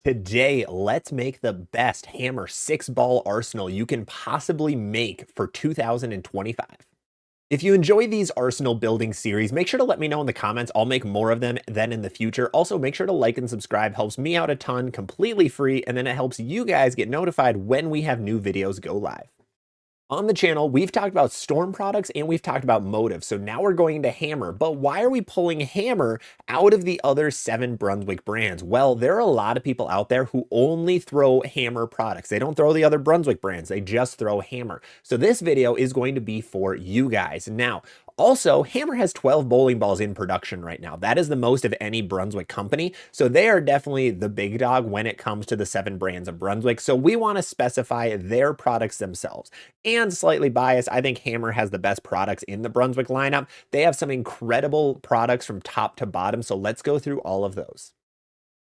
Today, let's make the best hammer 6-ball arsenal you can possibly make for 2025. If you enjoy these arsenal building series, make sure to let me know in the comments. I'll make more of them then in the future. Also, make sure to like and subscribe. Helps me out a ton, completely free, and then it helps you guys get notified when we have new videos go live. On the channel, we've talked about Storm products and we've talked about Motive. So now we're going to Hammer. But why are we pulling Hammer out of the other 7 Brunswick brands? Well, there are a lot of people out there who only throw Hammer products. They don't throw the other Brunswick brands. They just throw Hammer. So this video is going to be for you guys. Now, also, Hammer has 12 bowling balls in production right now. That is the most of any Brunswick company. So they are definitely the big dog when it comes to the 7 brands of Brunswick. So we want to specify their products themselves. And slightly biased, I think Hammer has the best products in the Brunswick lineup. They have some incredible products from top to bottom. So let's go through all of those.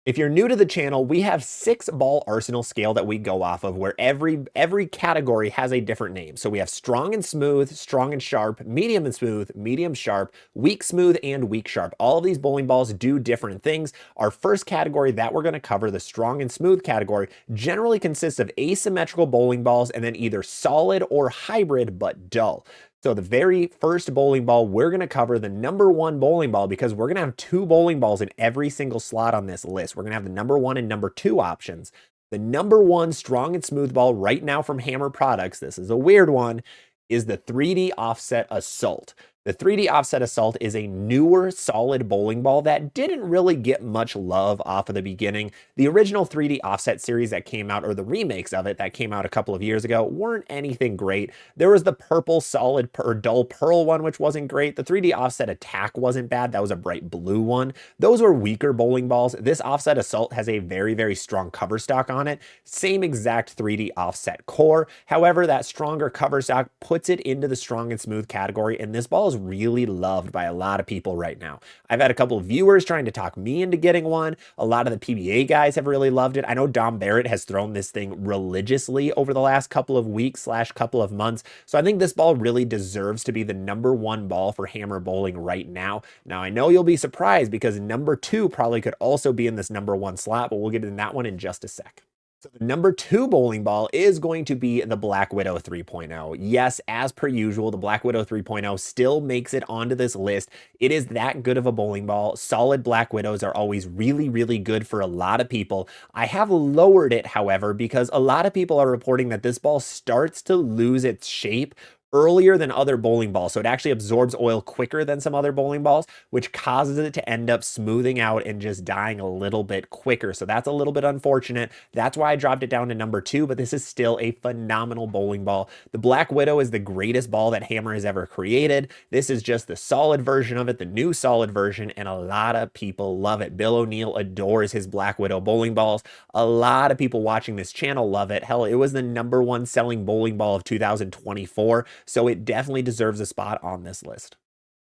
If you're new to the channel, we have 6-ball arsenal scale that we go off of where every category has a different name. So we have strong and smooth, strong and sharp, medium and smooth, medium sharp, weak smooth, and weak sharp. All of these bowling balls do different things. Our first category that we're going to cover, the strong and smooth category, generally consists of asymmetrical bowling balls and then either solid or hybrid but dull. So the very first bowling ball, we're going to cover the number 1 bowling ball because we're going to have 2 bowling balls in every single slot on this list. We're going to have the number 1 and number 2 options. The number 1 strong and smooth ball right now from Hammer Products, this is a weird one, is the 3D Offset Assault. The 3D Offset Assault is a newer solid bowling ball that didn't really get much love off of the beginning. The original 3D Offset series that came out, or the remakes of it that came out a couple of years ago, weren't anything great. There was the purple solid or dull pearl one, which wasn't great. The 3D Offset Attack wasn't bad. That was a bright blue one. Those were weaker bowling balls. This Offset Assault has a very, very strong cover stock on it. Same exact 3D Offset core. However, that stronger cover stock puts it into the strong and smooth category, and this ball is really loved by a lot of people right now. I've had a couple of viewers trying to talk me into getting one. A lot of the PBA guys have really loved it. I know Dom Barrett has thrown this thing religiously over the last couple of weeks / couple of months. So I think this ball really deserves to be the number 1 ball for Hammer bowling right now. Now I know you'll be surprised because number 2 probably could also be in this number 1 slot, but we'll get into that one in just a sec. So the number 2 bowling ball is going to be the Black Widow 3.0. Yes, as per usual, the Black Widow 3.0 still makes it onto this list. It is that good of a bowling ball. Solid Black Widows are always really, really good for a lot of people. I have lowered it, however, because a lot of people are reporting that this ball starts to lose its shape earlier than other bowling balls. So it actually absorbs oil quicker than some other bowling balls, which causes it to end up smoothing out and just dying a little bit quicker. So that's a little bit unfortunate. That's why I dropped it down to number 2, but this is still a phenomenal bowling ball. The Black Widow is the greatest ball that Hammer has ever created. This is just the solid version of it, the new solid version, and a lot of people love it. Bill O'Neill adores his Black Widow bowling balls. A lot of people watching this channel love it. Hell, it was the number 1 selling bowling ball of 2024. So it definitely deserves a spot on this list.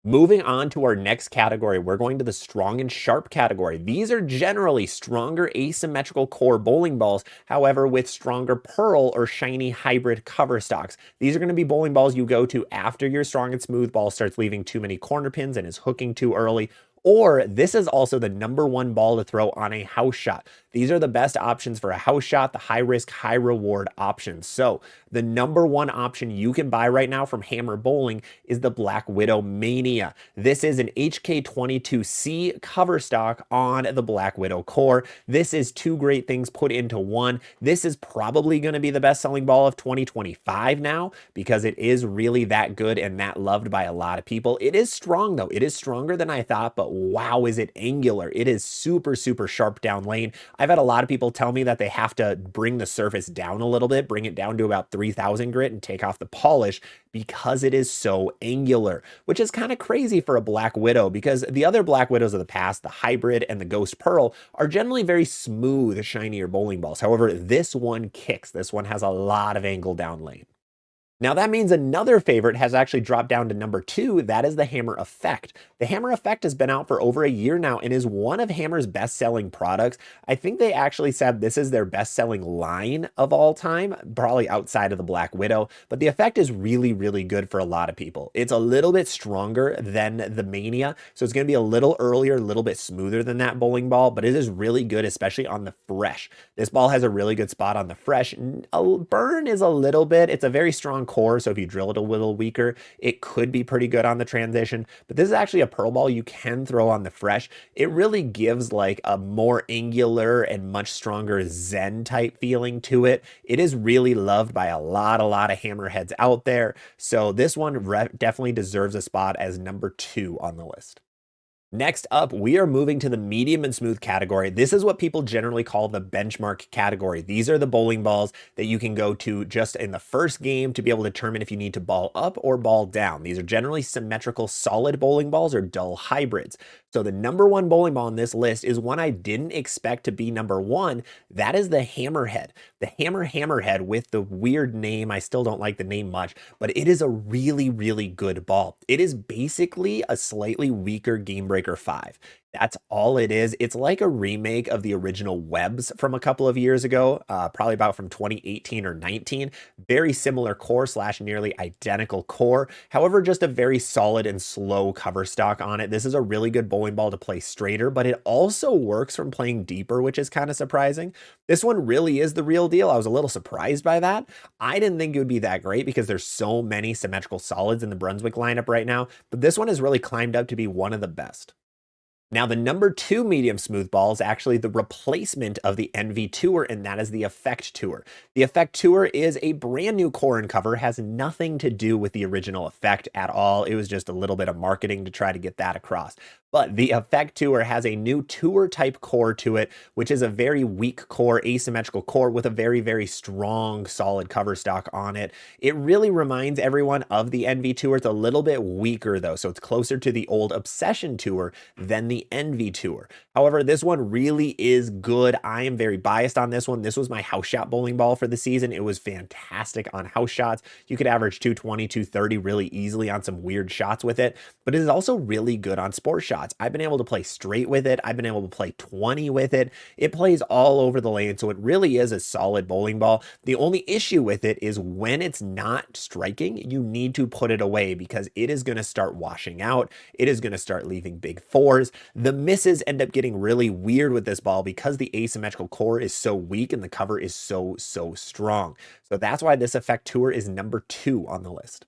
Moving on to our next category, we're going to the strong and sharp category. These are generally stronger asymmetrical core bowling balls, however, with stronger pearl or shiny hybrid cover stocks. These are going to be bowling balls you go to after your strong and smooth ball starts leaving too many corner pins and is hooking too early. Or this is also the number 1 ball to throw on a house shot. These are the best options for a house shot, the high risk, high reward options. So the number 1 option you can buy right now from Hammer Bowling is the Black Widow Mania. This is an HK22C cover stock on the Black Widow core. This is 2 great things put into one. This is probably going to be the best selling ball of 2025 now because it is really that good and that loved by a lot of people. It is strong though. It is stronger than I thought, but wow, is it angular. It is super, super sharp down lane. I've had a lot of people tell me that they have to bring the surface down a little bit, bring it down to about 3000 grit and take off the polish because it is so angular, which is kind of crazy for a Black Widow because the other Black Widows of the past, the Hybrid and the Ghost Pearl, are generally very smooth, shinier bowling balls. However, this one kicks. This one has a lot of angle down lane. Now that means another favorite has actually dropped down to number 2. That is the Hammer Effect. The Hammer Effect has been out for over a year now and is one of Hammer's best-selling products. I think they actually said this is their best-selling line of all time, probably outside of the Black Widow, but the Effect is really, really good for a lot of people. It's a little bit stronger than the Mania, so it's going to be a little earlier, a little bit smoother than that bowling ball, but it is really good, especially on the fresh. This ball has a really good spot on the fresh. A burn is a little bit, it's a very strong core, so if you drill it a little weaker, it could be pretty good on the transition. But this is actually a pearl ball you can throw on the fresh. It really gives like a more angular and much stronger Zen type feeling to it. It is really loved by a lot of hammerheads out there. So this one definitely deserves a spot as number 2 on the list. Next up, we are moving to the medium and smooth category. This is what people generally call the benchmark category. These are the bowling balls that you can go to just in the first game to be able to determine if you need to ball up or ball down. These are generally symmetrical solid bowling balls or dull hybrids. So the number 1 bowling ball on this list is one I didn't expect to be number 1. That is the Hammerhead. The Hammerhead with the weird name. I still don't like the name much, but it is a really, really good ball. It is basically a slightly weaker Game Breaker 5. That's all it is. It's like a remake of the original Webs from a couple of years ago, probably about from 2018 or 19. Very similar core / nearly identical core. However, just a very solid and slow cover stock on it. This is a really good bowling ball to play straighter, but it also works from playing deeper, which is kind of surprising. This one really is the real deal. I was a little surprised by that. I didn't think it would be that great because there's so many symmetrical solids in the Brunswick lineup right now, but this one has really climbed up to be one of the best. Now, the number 2 medium smooth ball is actually the replacement of the Envy Tour, and that is the Effect Tour. The Effect Tour is a brand new core and cover, has nothing to do with the original Effect at all. It was just a little bit of marketing to try to get that across. But the Effect Tour has a new tour type core to it, which is a very weak core, asymmetrical core with a very, very strong, solid cover stock on it. It really reminds everyone of the Envy Tour. It's a little bit weaker though, so it's closer to the old Obsession Tour than the Envy Tour. However, this one really is good. I am very biased on this one. This was my house shot bowling ball for the season. It was fantastic on house shots. You could average 220, 230 really easily on some weird shots with it, but it is also really good on sport shots. I've been able to play straight with it. I've been able to play 20 with it. It plays all over the lane, so it really is a solid bowling ball. The only issue with it is when it's not striking, you need to put it away because it is going to start washing out. It is going to start leaving big fours. The misses end up getting really weird with this ball because the asymmetrical core is so weak and the cover is so strong. So that's why this Effect Tour is number 2 on the list.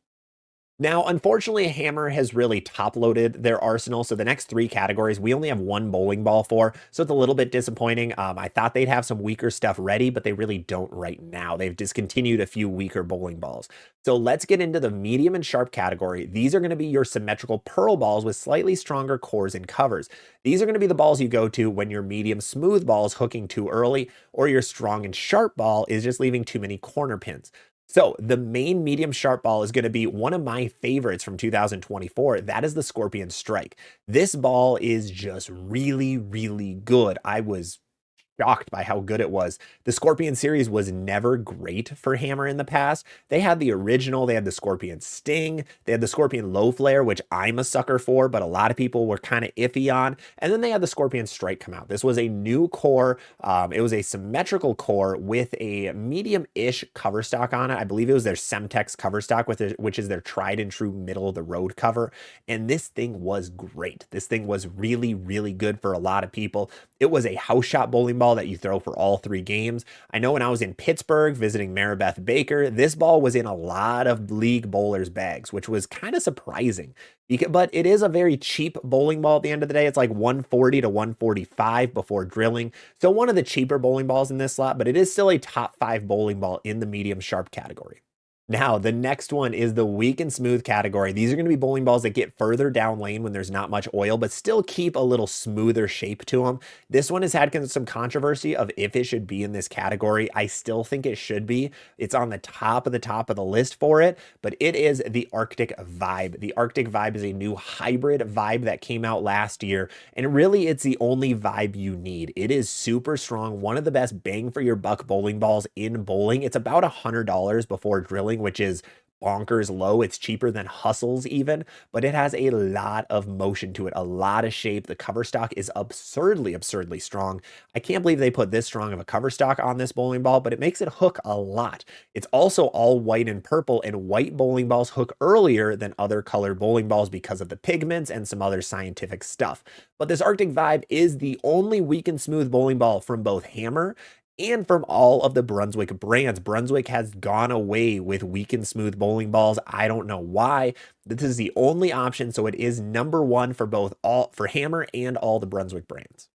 Now, unfortunately, Hammer has really top-loaded their arsenal, so the next 3 categories, we only have 1 bowling ball for, so it's a little bit disappointing. I thought they'd have some weaker stuff ready, but they really don't right now. They've discontinued a few weaker bowling balls. So let's get into the medium and sharp category. These are going to be your symmetrical pearl balls with slightly stronger cores and covers. These are going to be the balls you go to when your medium smooth ball is hooking too early, or your strong and sharp ball is just leaving too many corner pins. So the main medium sharp ball is going to be one of my favorites from 2024. That is the Scorpion Strike. This ball is just really, really good. I was shocked by how good it was. The Scorpion series was never great for Hammer in the past. They had the original, they had the Scorpion Sting, they had the Scorpion Low Flare, which I'm a sucker for, but a lot of people were kind of iffy on. And then they had the Scorpion Strike come out. This was a new core. It was a symmetrical core with a medium-ish cover stock on it. I believe it was their Semtex cover stock, which is their tried and true middle of the road cover. And this thing was great. This thing was really, really good for a lot of people. It was a house shot bowling ball that you throw for all 3 games. I know when I was in Pittsburgh visiting Maribeth Baker, this ball was in a lot of league bowlers' bags, which was kind of surprising. But it is a very cheap bowling ball at the end of the day. It's like 140 to 145 before drilling. So one of the cheaper bowling balls in this slot, but it is still a top 5 bowling ball in the medium sharp category. Now, the next one is the weak and smooth category. These are going to be bowling balls that get further down lane when there's not much oil, but still keep a little smoother shape to them. This one has had some controversy of if it should be in this category. I still think it should be. It's on the top of the list for it, but it is the Arctic Vibe. The Arctic Vibe is a new hybrid vibe that came out last year, and really it's the only vibe you need. It is super strong, one of the best bang for your buck bowling balls in bowling. It's about $100 before drilling, which is bonkers low. It's cheaper than Hustle's even, but it has a lot of motion to it, a lot of shape. The cover stock is absurdly, absurdly strong. I can't believe they put this strong of a cover stock on this bowling ball, but it makes it hook a lot. It's also all white and purple, and white bowling balls hook earlier than other colored bowling balls because of the pigments and some other scientific stuff. But this Arctic Vibe is the only weak and smooth bowling ball from both Hammer and from all of the Brunswick brands. Brunswick has gone away with weak and smooth bowling balls. I don't know why. This is the only option, so it is number one for for Hammer and all the Brunswick brands.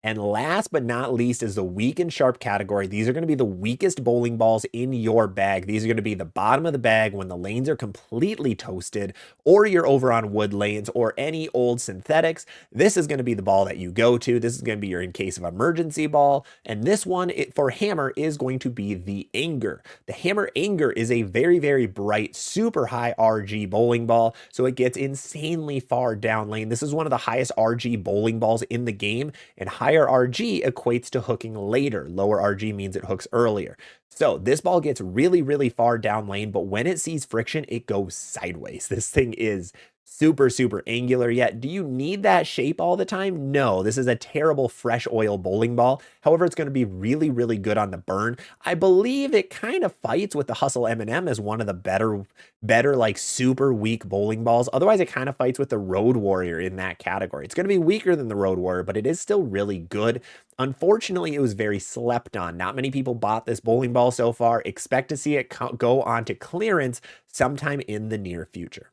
And last but not least is the weak and sharp category. These are going to be the weakest bowling balls in your bag. These are going to be the bottom of the bag when the lanes are completely toasted, or you're over on wood lanes or any old synthetics. This is going to be the ball that you go to. This is going to be your in case of emergency ball. And this one for Hammer is going to be the Anger. The Hammer Anger is a very, very bright, super high RG bowling ball. So it gets insanely far down lane. This is one of the highest RG bowling balls in the game, and higher RG equates to hooking later. Lower RG means it hooks earlier. So this ball gets really, really far down lane, but when it sees friction, it goes sideways. This thing is super, super angular. Yet, do you need that shape all the time? No, this is a terrible fresh oil bowling ball. However, it's going to be really, really good on the burn. I believe it kind of fights with the Hustle M&M as one of the better like super weak bowling balls. Otherwise, it kind of fights with the Road Warrior in that category. It's going to be weaker than the Road Warrior, but it is still really good. Unfortunately, it was very slept on. Not many people bought this bowling ball so far. Expect to see it go on to clearance sometime in the near future.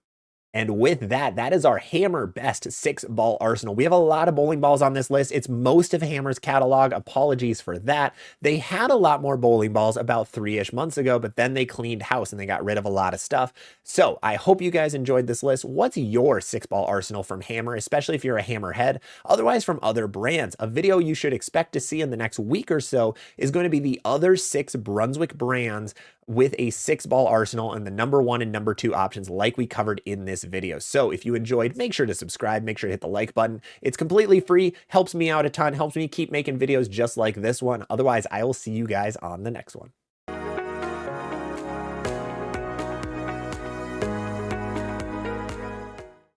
And with that, that is our Hammer Best 6-ball arsenal. We have a lot of bowling balls on this list. It's most of Hammer's catalog. Apologies for that. They had a lot more bowling balls about 3-ish months ago, but then they cleaned house and they got rid of a lot of stuff. So I hope you guys enjoyed this list. What's your 6-ball arsenal from Hammer, especially if you're a Hammer head? Otherwise, from other brands. A video you should expect to see in the next week or so is going to be the other 6 Brunswick brands with a 6-ball arsenal and the number 1 and number 2 options like we covered in this video. So if you enjoyed, make sure to subscribe, make sure to hit the like button. It's completely free, helps me out a ton, helps me keep making videos just like this one. Otherwise, I will see you guys on the next one.